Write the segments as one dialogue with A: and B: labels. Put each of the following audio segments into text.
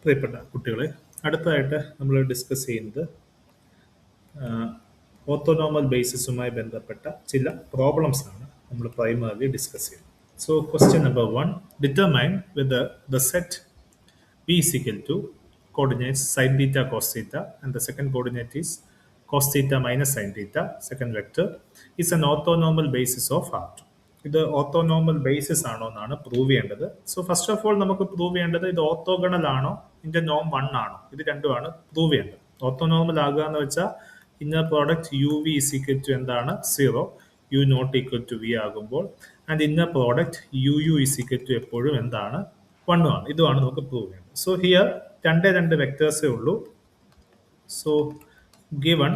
A: പ്രിയപ്പെട്ട കുട്ടികളെ, അടുത്തതായിട്ട് നമ്മൾ ഡിസ്കസ് ചെയ്യുന്നത് ഓർത്തോനോമൽ ബേസിസുമായി ബന്ധപ്പെട്ട ചില പ്രോബ്ലംസ് ആണ് നമ്മൾ പ്രൈമറിലി ഡിസ്കസ് ചെയ്യുന്നത്. So question number 1, determine whether the set B is equal to coordinates sin theta cos theta and the second coordinate is cos theta minus sin theta, second vector is an orthonormal basis of R2. ഇത് orthonormal basis ആണോ എന്നാണ് prove ചെയ്യേണ്ടത്. So first of all നമുക്ക് prove ചെയ്യേണ്ടത് ഇത് orthogonal ആണോ ഇതിന്റെ നോം 1 ആണോ, ഇത് രണ്ടുമാണ് പ്രൂവ് ചെയ്യേണ്ടത്. ഓർത്തോനോമൽ ആകുക എന്ന് വെച്ചാൽ inner product u v is equal to എന്താണ് 0, u not equal to v ആകുമ്പോൾ, and inner product u u is equal to എപ്പോഴും എന്താണ് 1 ആണ്. ഇതുമാണ് നമുക്ക് പ്രൂവ് ചെയ്യേണ്ടത്. സോ ഹിയർ രണ്ട് വെക്ടേഴ്സേ ഉള്ളൂ. സോ ഗിവൺ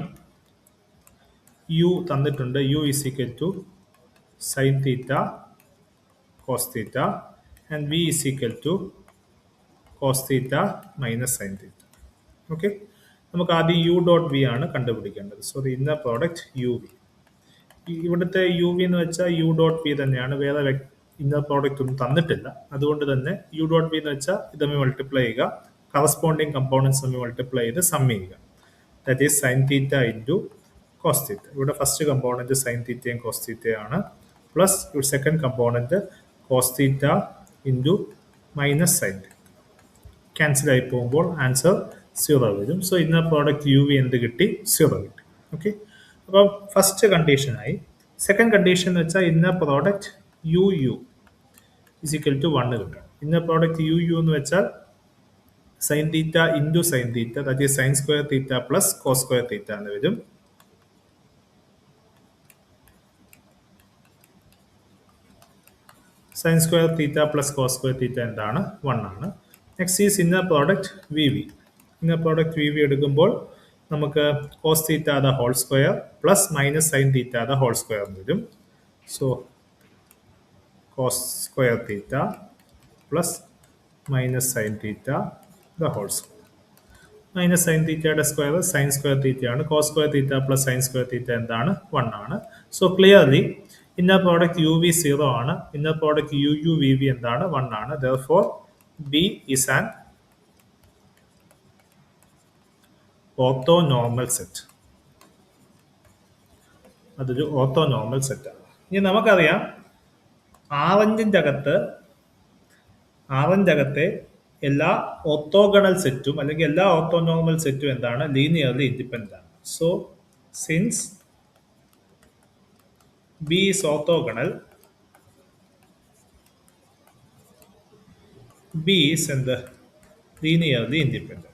A: യു തന്നിട്ടുണ്ട്, u is equal to sine theta cos theta and v is equal to cos theta minus sine theta. Okay, നമുക്ക് ആദ്യം യു ഡോട്ട് വി ആണ് കണ്ടുപിടിക്കേണ്ടത്. So the inner product u v, ഇവിടുത്തെ u v എന്ന് വെച്ചാൽ U dot V തന്നെയാണ്, വേറെ inner product ഒന്നും തന്നിട്ടില്ല. അതുകൊണ്ട് തന്നെ യു ഡോട്ട് വി എന്ന് വെച്ചാൽ ഇതമ്മി മൾട്ടിപ്ലൈ ചെയ്യുക, കറസ്പോണ്ടിങ് കമ്പോണൻസ് തമ്മിൽ മൾട്ടിപ്ലൈ ചെയ്ത് സം ചെയ്യുക. That is sine theta into cos theta. ഇവിടെ ഫസ്റ്റ് കമ്പോണന്റ് സൈൻ തീറ്റയും കോസ് തീറ്റയാണ്, പ്ലസ് ഇവിടെ second component cos theta into minus sine theta. Cancel ആയി പോകുമ്പോൾ ആൻസർ 0 വരും. So inner product u v എന്ത് കിട്ടി? 0 കിട്ടി. ഓക്കെ, അപ്പം ഫസ്റ്റ് കണ്ടീഷനായി. സെക്കൻഡ് കണ്ടീഷൻ എന്ന് വെച്ചാൽ inner product u u is equal to 1 കിട്ടണം. ഇന്നർ പ്രോഡക്റ്റ് യു യു എന്ന് വെച്ചാൽ sine theta into sine theta, that is sine square theta plus cos square theta എന്ന് വരും. Sine square theta plus cos square theta എന്താണ്? 1 ആണ്. Next is inner product v v. Inner product v v എടുക്കുമ്പോൾ നമുക്ക് cos theta the whole square plus minus sine theta the whole square എന്ന് വരും. So cos square theta plus minus sin theta the whole square. Minus sin theta യുടെ square sin square theta ആണ്. cos square theta plus sin square theta എന്താണ്? 1 ആണ്. So clearly inner product u v 0 ആണ്, inner product u u v v എന്താണ്? 1 ആണ്. Therefore B is an orthonormal set. അതൊരു orthonormal set ആണ്. ഇനി നമുക്കറിയാം ആറഞ്ചിൻ്റെ അകത്തെ എല്ലാ ഓർത്തോഗണൽ സെറ്റും അല്ലെങ്കിൽ എല്ലാ ഓർത്തോനോർമൽ സെറ്റും എന്താണ്? ലീനിയർലി ഇൻഡിപെൻഡന്റ് ആണ്. So since B is orthogonal, B is എന്ത്? Linearly independent.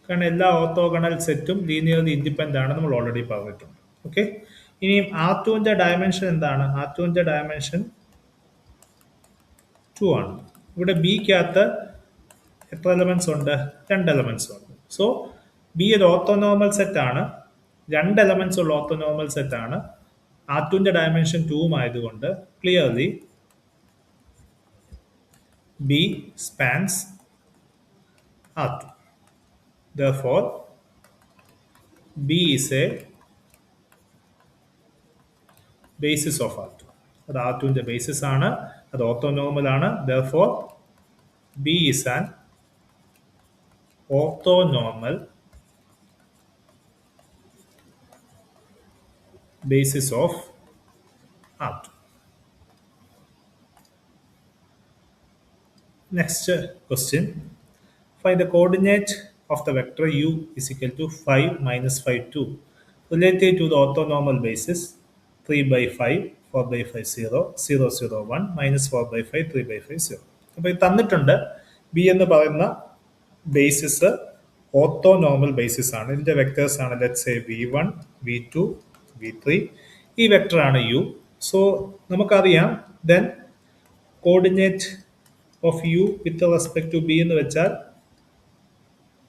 A: കാരണം എല്ലാ ഓർത്തോഗണൽ സെറ്റും ലീനിയർലി ഇൻഡിപെൻഡന്റ് ആണ്, നമ്മൾ ഓൾറെഡി പറഞ്ഞിട്ടുണ്ട്. ഓക്കെ, ഇനി R2ന്റെ ഡയമെൻഷൻ എന്താണ്? R2ന്റെ ഡയമെൻഷൻ 2 ആണ്. ഇവിടെ ബിക്കകത്ത് എത്ര എലമെന്റ്സ് ഉണ്ട്? 2 എലമെന്റ്സ് ഉണ്ട്. സോ ബി ഒരു ഓർത്തോനോർമൽ സെറ്റ് ആണ്, 2 എലമെന്റ്സ് ഉള്ള ഓർത്തോനോർമൽ സെറ്റ് ആണ്. R2ന്റെ ഡയമെൻഷൻ 2 ആയതുകൊണ്ട് clearly B spans R2. Therefore B is a basis of R2. അത് R2ന്റെ ബേസിസ് ആണ്, അത് ഓർത്തോനോർമൽ ആണ്. Therefore B is an orthonormal basis of R2. Next question, find the coordinate of the vector u is equal to 5 minus 5 2 related to the orthonormal basis 3 by 5 4 by 5 0 0 0 1 minus 4 by 5 3 by 5 0. അപ്പോൾ ഇത് തന്നിട്ടുണ്ട് B എന്ന് പറയുന്ന basis orthonormal basis ആണ്. ഇതിന്റെ vectors ആണ് let's say v1 v2 v3. ഈ vector ആണ് u. സോ നമുക്കറിയാം then coordinate of u with respect to b എന്ന് വെച്ചാൽ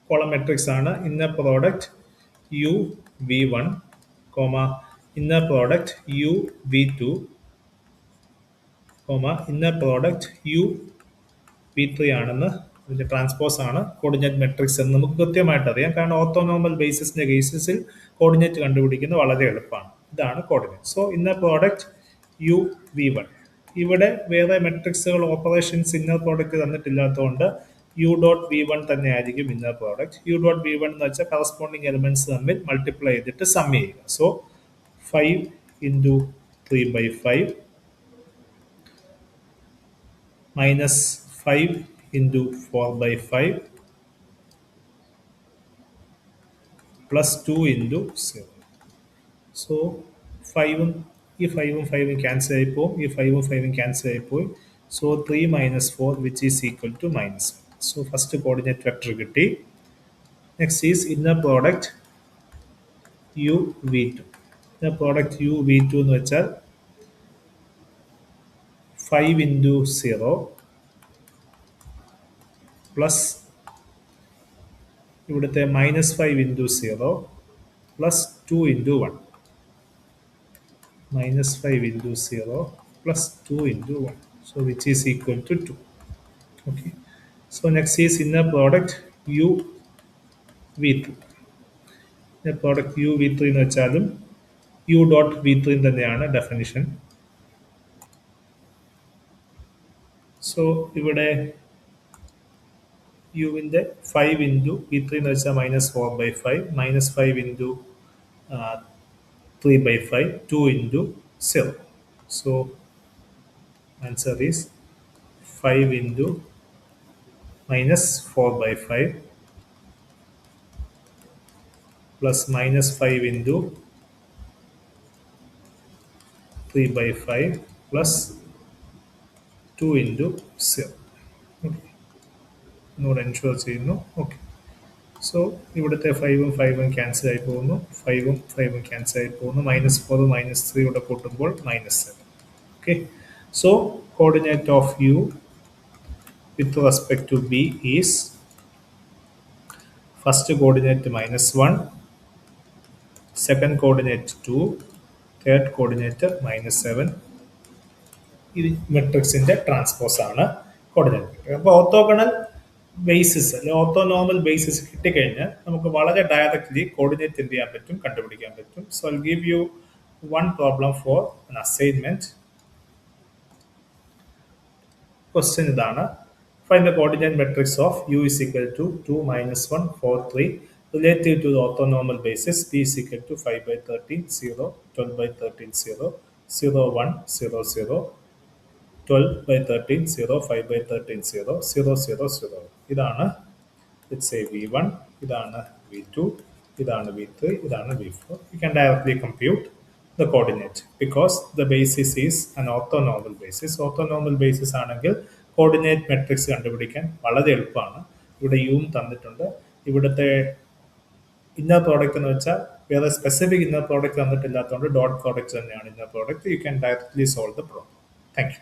A: കോളം മെട്രിക്സ് ആണ്. Inner product u v 1 comma inner product u v 2 comma inner product u v 3 ആണെന്ന് ഇതിന്റെ transpose ആണ് coordinate matrix എന്ന് നമുക്ക് കൃത്യമായിട്ട് അറിയാം. കാരണം ഓർത്തോനോർമൽ ബേസിസിന്റെ കേസസിൽ കോർഡിനേറ്റ് കണ്ടുപിടിക്കുന്നത് വളരെ എളുപ്പമാണ്. ഇതാണ് coordinate. So inner product u v 1, ഇവിടെ വേറെ മെട്രിക്സുകൾ ഓപ്പറേഷൻസ് ഇന്നർ പ്രോഡക്റ്റ് തന്നിട്ടില്ലാത്തതുകൊണ്ട് യു ഡോട്ട് വി വൺ തന്നെ ആയിരിക്കും inner product. U dot v one എന്ന് വെച്ചാൽ കറസ്പോണ്ടിങ് എലിമെന്റ്സ് തമ്മിൽ മൾട്ടിപ്ലൈ ചെയ്തിട്ട് സം ചെയ്യുക. So 5 into 3/5 minus 5 into 4/5 plus 2 into 0. So 5ഉം ഈ 5ഉം 5ഉം ക്യാൻസൽ ആയിപ്പോവും, ഈ 5ഉം 5ഉം ക്യാൻസൽ ആയിപ്പോയി. So 3 minus 4 which is equal to -1. So first coordinate vector കിട്ടി. Next is inner product u v two. Inner product u v two എന്ന് വെച്ചാൽ 5 ഇൻറ്റു 0 പ്ലസ് ഇവിടുത്തെ -5 into 0 plus 2 into 1. -5 into 0 plus 2 into 1. So which is equal to 2. Okay. So next is inner product U V3. Inner product U V3 എന്ന് വെച്ചാലും U dot V3 തന്നെയാണ് definition. So ഇവിടെ യുവിൻ്റെ 5 into V3 എന്ന് വെച്ചാൽ -4/5 -5 into 3/5 2 into 0. So answer is 5 into -4/5 plus -5 into 3/5 plus 2 into 0. Okay. ഒന്നുകൂടെ ensure ചെയ്യുന്നു. Okay. So ഇവിടുത്തെ 5ഉം 5ഉം ക്യാൻസൽ ആയി പോകുന്നു, 5ഉം 5ഉം ക്യാൻസൽ ആയി പോകുന്നു. -4 -3 ഇവിടെ കൂട്ടുമ്പോൾ -7. Okay. So coordinate of u with respect to b is first coordinate -1, second coordinate 2, third coordinate -7. ഇത് മെട്രിക്സിന്റെ ട്രാൻസ്പോസ് ആണ് കോർഡിനേറ്റ്. അപ്പോൾ ഓർത്തോഗണൽ ബേസിസ് അല്ലെ ഓർത്തോനോർമൽ ബേസിസ് കിട്ടിക്കഴിഞ്ഞാൽ നമുക്ക് വളരെ ഡയറക്റ്റ്ലി കോർഡിനേറ്റ് എന്ത് ചെയ്യാൻ പറ്റും, കണ്ടുപിടിക്കാൻ പറ്റും. So I give you one problem for an assignment. Question ഇതാണ്. Find the coordinate matrix of u is equal to 2 -1 4 3 relative to the orthonormal basis b is equal to 5/13 0 12/13 0 0 1 0 0 12/13 0 5/13 0 0 0 0. ഇതാണ് let's say v1, ഇതാണ് v2, ഇതാണ് v3, ഇതാണ് v4. You can directly compute the coordinate because the basis is an orthonormal basis. Orthonormal basis ആണെങ്കിൽ coordinate matrix കണ്ടുപിടിക്കാൻ വളരെ എളുപ്പമാണ്. ഇവിടെ യും തന്നിട്ടുണ്ട്. ഇവിടുത്തെ ഇന്നർ പ്രോഡക്റ്റ് എന്ന് വെച്ചാൽ വേറെ സ്പെസിഫിക് ഇന്നർ പ്രോഡക്റ്റ് തന്നിട്ടില്ലാത്തതുകൊണ്ട് ഡോട്ട് പ്രോഡക്റ്റ് തന്നെയാണ് inner product. You can directly solve the problem. Thank U.